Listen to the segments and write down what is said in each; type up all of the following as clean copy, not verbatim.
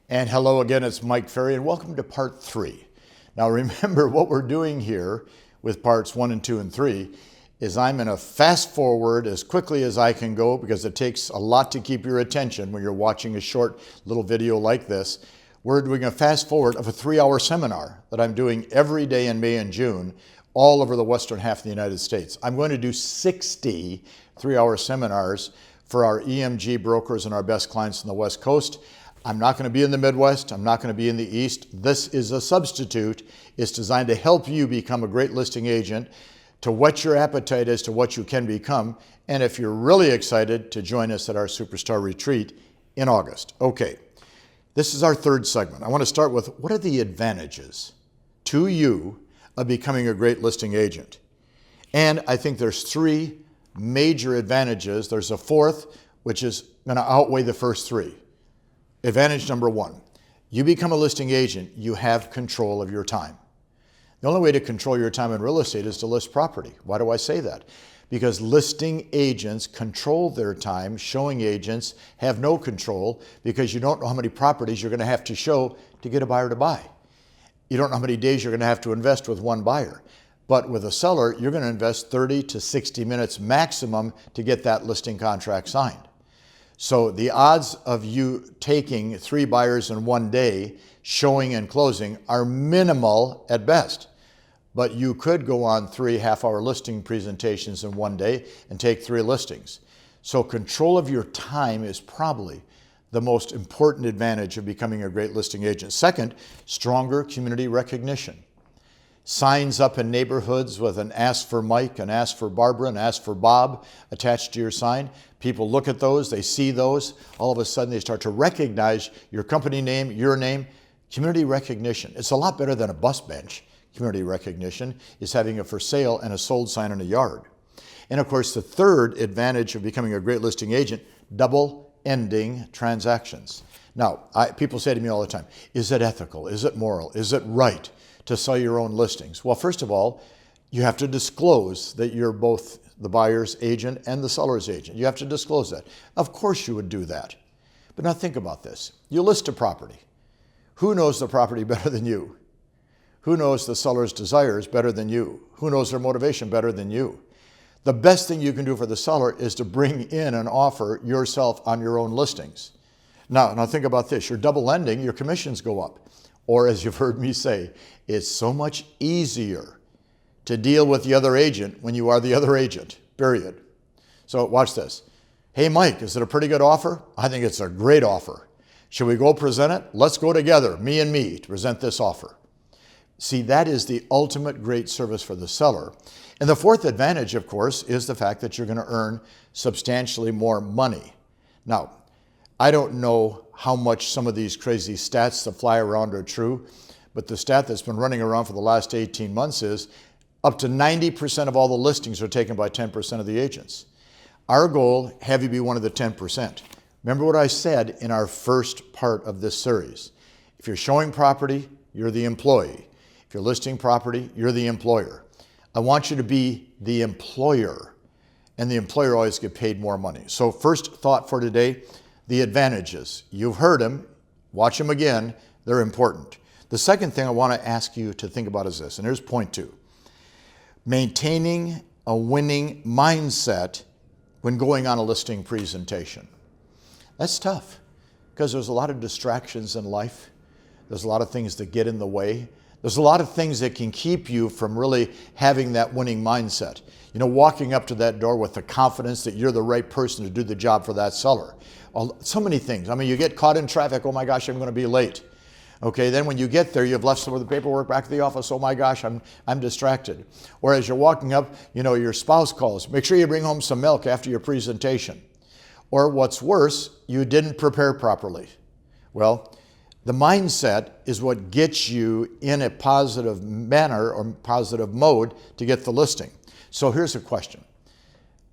And hello again, it's Mike Ferry, and welcome to part 3. Now remember, what we're doing here with parts 1 and 2 and 3 is I'm going to fast forward as quickly as I can go, because it takes a lot to keep your attention when you're watching a short little video like this. We're doing a fast forward of a 3-hour seminar that I'm doing every day in May and June all over the western half of the United States. I'm going to do 60 3-hour seminars for our EMG brokers and our best clients on the West Coast. I'm not going to be in the Midwest. I'm not going to be in the East. This is a substitute. It's designed to help you become a great listing agent, to whet your appetite as to what you can become, and if you're really excited, to join us at our Superstar Retreat in August. Okay, this is our third segment. I want to start with, what are the advantages to you of becoming a great listing agent? And I think there's 3 major advantages. There's a fourth, which is going to outweigh the first 3. Advantage number 1, you become a listing agent, you have control of your time. The only way to control your time in real estate is to list property. Why do I say that? Because listing agents control their time. Showing agents have no control, because you don't know how many properties you're going to have to show to get a buyer to buy. You don't know how many days you're going to have to invest with one buyer. But with a seller, you're going to invest 30 to 60 minutes maximum to get that listing contract signed. So the odds of you taking 3 buyers in one day, showing and closing, are minimal at best. But you could go on 3 half-hour listing presentations in one day and take 3 listings. So control of your time is probably the most important advantage of becoming a great listing agent. Second, stronger community recognition. Signs up in neighborhoods with an "Ask for Mike," an "Ask for Barbara," an "Ask for Bob" attached to your sign. People look at those, they see those, all of a sudden they start to recognize your company name, your name. Community recognition. It's a lot better than a bus bench. Community recognition is having a "for sale" and a "sold" sign in a yard. And of course, the third advantage of becoming a great listing agent, double-ending transactions. Now, people say to me all the time, is it ethical? Is it moral? Is it right to sell your own listings? Well, first of all, you have to disclose that you're both the buyer's agent and the seller's agent. You have to disclose that. Of course you would do that. But now think about this. You list a property. Who knows the property better than you? Who knows the seller's desires better than you? Who knows their motivation better than you? The best thing you can do for the seller is to bring in an offer yourself on your own listings. Now think about this. You're double ending, your commissions go up. Or, as you've heard me say, it's so much easier to deal with the other agent when you are the other agent, period. So watch this. Hey, Mike, is it a pretty good offer? I think it's a great offer. Should we go present it? Let's go together, me and me, to present this offer. See, that is the ultimate great service for the seller. And the fourth advantage, of course, is the fact that you're going to earn substantially more money. Now, I don't know how much some of these crazy stats that fly around are true, but the stat that's been running around for the last 18 months is up to 90% of all the listings are taken by 10% of the agents. Our goal, have you be one of the 10%. Remember what I said in our first part of this series. If you're showing property, you're the employee. If you're listing property, you're the employer. I want you to be the employer, and the employer always gets paid more money. So first thought for today, the advantages. You've heard them. Watch them again. They're important. The second thing I want to ask you to think about is this, and here's point 2. Maintaining a winning mindset when going on a listing presentation. That's tough, because there's a lot of distractions in life. There's a lot of things that get in the way. There's a lot of things that can keep you from really having that winning mindset. You know, walking up to that door with the confidence that you're the right person to do the job for that seller. So many things. I mean, you get caught in traffic. Oh my gosh, I'm going to be late. Okay, then when you get there, you've left some of the paperwork back at the office. Oh my gosh, I'm distracted. Or as you're walking up, you know, your spouse calls. Make sure you bring home some milk after your presentation. Or what's worse, you didn't prepare properly. Well, the mindset is what gets you in a positive manner or positive mode to get the listing. So here's a question.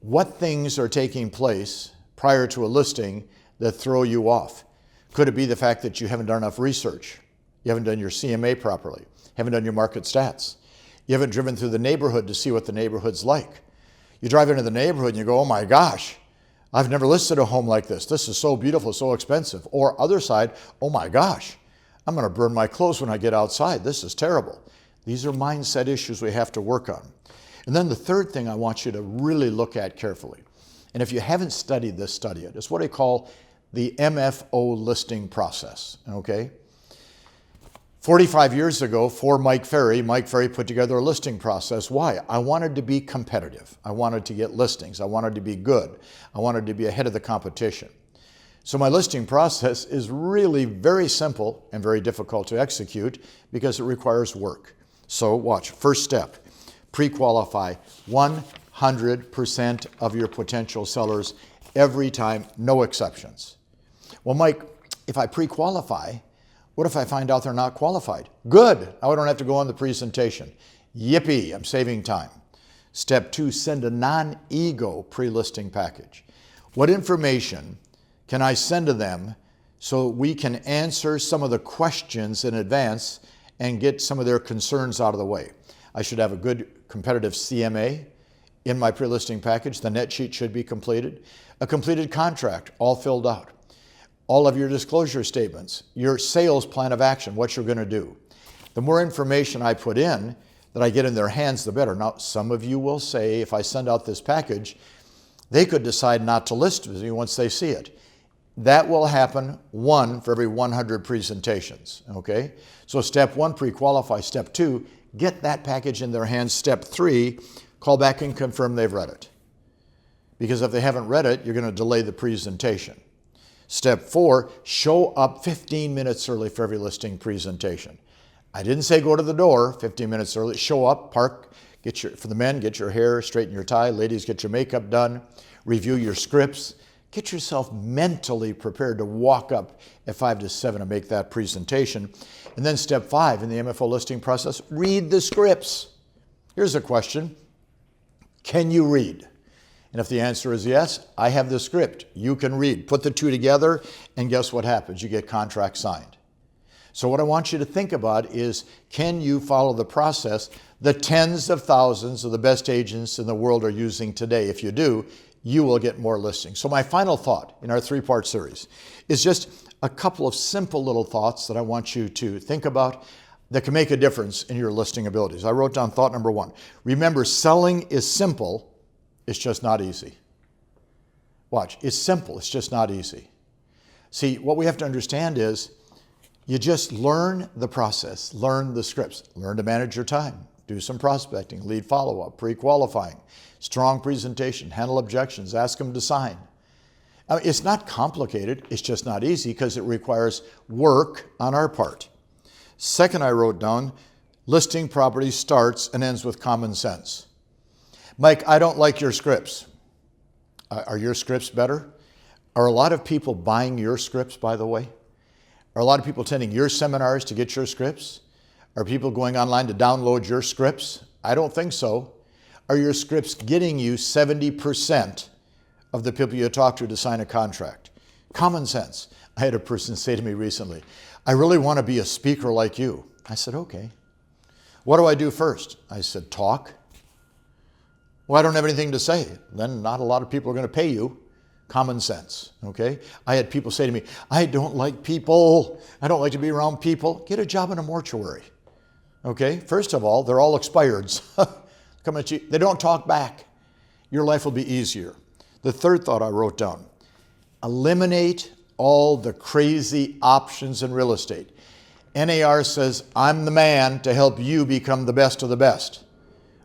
What things are taking place prior to a listing that throw you off? Could it be the fact that you haven't done enough research? You haven't done your CMA properly, haven't done your market stats. You haven't driven through the neighborhood to see what the neighborhood's like. You drive into the neighborhood and you go, oh my gosh, I've never listed a home like this. This is so beautiful, so expensive. Or other side, oh my gosh, I'm going to burn my clothes when I get outside. This is terrible. These are mindset issues we have to work on. And then the third thing I want you to really look at carefully, and if you haven't studied this, study it. It's what I call the MFO listing process, okay? 45 years ago, for Mike Ferry put together a listing process. Why? I wanted to be competitive. I wanted to get listings. I wanted to be good. I wanted to be ahead of the competition. So my listing process is really very simple and very difficult to execute because it requires work. So watch, first step, pre-qualify 100% of your potential sellers every time, no exceptions. Well, Mike, if I pre-qualify, what if I find out they're not qualified? Good, I don't have to go on the presentation. Yippee, I'm saving time. Step 2, send a non-ego pre-listing package. What information can I send to them so we can answer some of the questions in advance and get some of their concerns out of the way? I should have a good competitive CMA in my pre-listing package. The net sheet should be completed. A completed contract, all filled out. All of your disclosure statements, your sales plan of action, what you're going to do. The more information I put in that I get in their hands, the better. Now, some of you will say, if I send out this package, they could decide not to list with me once they see it. That will happen 1 for every 100 presentations, okay? So step 1, pre-qualify. Step 2, get that package in their hands. Step 3, call back and confirm they've read it. Because if they haven't read it, you're going to delay the presentation. Step 4, show up 15 minutes early for every listing presentation. I didn't say go to the door 15 minutes early. Show up, park, for the men, get your hair, straighten your tie. Ladies, get your makeup done. Review your scripts. Get yourself mentally prepared to walk up at 5 to 7 and make that presentation. And then step 5 in the MFO listing process, read the scripts. Here's a question. Can you read? And if the answer is yes, I have the script. You can read. Put the two together, and guess what happens? You get contract signed. So what I want you to think about is, can you follow the process the tens of thousands of the best agents in the world are using today? If you do, you will get more listings. So my final thought in our 3-part series is just a couple of simple little thoughts that I want you to think about that can make a difference in your listing abilities. I wrote down thought number 1. Remember, selling is simple. It's just not easy. Watch, it's simple, it's just not easy. See, what we have to understand is you just learn the process, learn the scripts, learn to manage your time, do some prospecting, lead follow-up, pre-qualifying, strong presentation, handle objections, ask them to sign. It's not complicated, it's just not easy because it requires work on our part. Second, I wrote down, listing property starts and ends with common sense. Mike, I don't like your scripts. Are your scripts better? Are a lot of people buying your scripts, by the way? Are a lot of people attending your seminars to get your scripts? Are people going online to download your scripts? I don't think so. Are your scripts getting you 70% of the people you talk to sign a contract? Common sense. I had a person say to me recently, I really want to be a speaker like you. I said, okay. What do I do first? I said, talk. Well, I don't have anything to say. Then not a lot of people are going to pay you. Common sense, okay? I had people say to me, I don't like people. I don't like to be around people. Get a job in a mortuary, okay? First of all, they're all expireds. Come at you. They don't talk back. Your life will be easier. The third thought I wrote down, eliminate all the crazy options in real estate. NAR says, I'm the man to help you become the best of the best.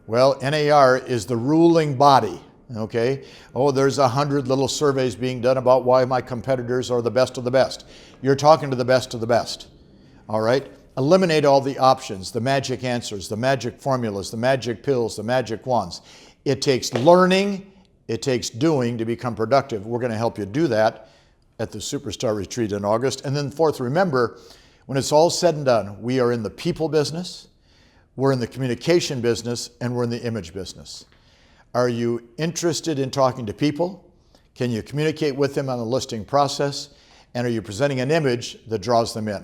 Well, NAR is the ruling body, okay? Oh, there's 100 little surveys being done about why my competitors are the best of the best. You're talking to the best of the best, all right? Eliminate all the options, the magic answers, the magic formulas, the magic pills, the magic wands. It takes learning, it takes doing to become productive. We're going to help you do that at the Superstar Retreat in August. And then fourth, remember, when it's all said and done, we are in the people business, we're in the communication business, and we're in the image business. Are you interested in talking to people? Can you communicate with them on the listing process? And are you presenting an image that draws them in?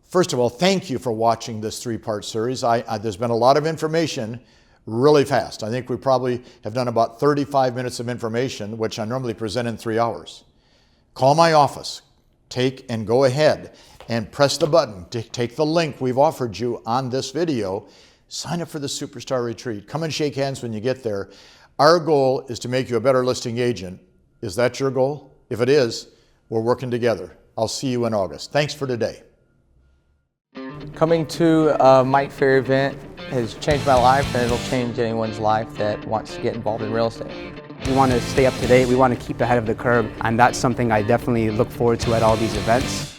First of all, thank you for watching this 3-part series. There's been a lot of information really fast. I think we probably have done about 35 minutes of information, which I normally present in 3 hours. Call my office, take and go ahead and press the button to take the link we've offered you on this video. Sign up for the Superstar Retreat. Come and shake hands when you get there. Our goal is to make you a better listing agent. Is that your goal? If it is, we're working together. I'll see you in August. Thanks for today. Coming to a Mike Ferry event has changed my life, and it'll change anyone's life that wants to get involved in real estate. We want to stay up to date, we want to keep ahead of the curve, and that's something I definitely look forward to at all these events.